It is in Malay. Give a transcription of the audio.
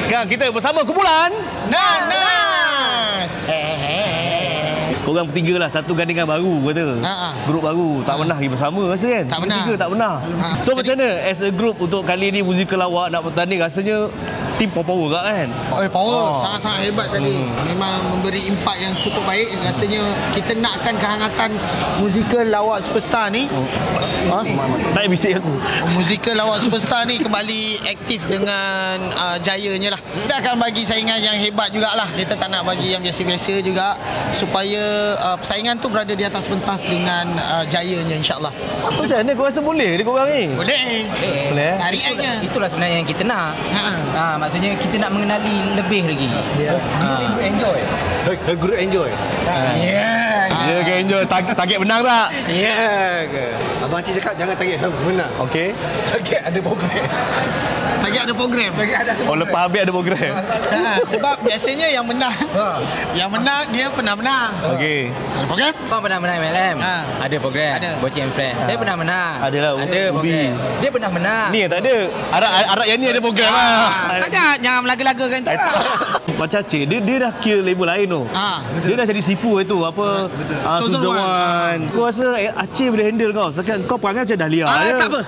Sekarang kita bersama kumpulan Nanas. korang bertiga lah, satu gandingan baru kata. Grup baru, tak pernah pergi bersama rasa kan? Tak pernah. Tiga tak pernah. So macam mana as a group untuk kali ni Musical Lawak nak bertanding, rasanya tim power kak kan? Power, sangat-sangat hebat tadi. Memang memberi impak yang cukup baik. Rasanya kita nakkan kehangatan Musical Lawak Superstar ni. Tak payah bisik aku. Musical Lawak Superstar ni kembali aktif dengan jayanya lah. Kita akan bagi saingan yang hebat jugalah. Kita tak nak bagi yang biasa-biasa juga, supaya persaingan tu berada di atas pentas dengan jayanya, insyaAllah. Macam mana kau rasa boleh dia korang ni? Boleh. Boleh. Tarik aja. Itulah sebenarnya yang kita nak. Maksudnya kita nak mengenali lebih lagi. Group enjoy. Group enjoy. Ya ke enjoy. Target menang tak? Ya ke? Abang Cik cakap jangan target menang. Okey. Target ada program. Target ada program. Oh, lepas habis ada program. Sebab biasanya yang menang yang menang dia pernah menang. Okey. Ada program? Kau pernah menang MLM? Ada program. Ada. Bocil and Friends. Saya pernah menang. Adalah, Ada Ubi. program. Dia pernah menang. Ni yang tak ada. Harap yang ni ada program lah. Tak, jangan melaga-lagakan tu. Macam Cik, dia dah kira label lain tu. Dia dah jadi Sifu itu apa? Chosen One. Kau rasa Aceh boleh handle kau? Sekarang kau perangai macam Dahlia je. Tak apa.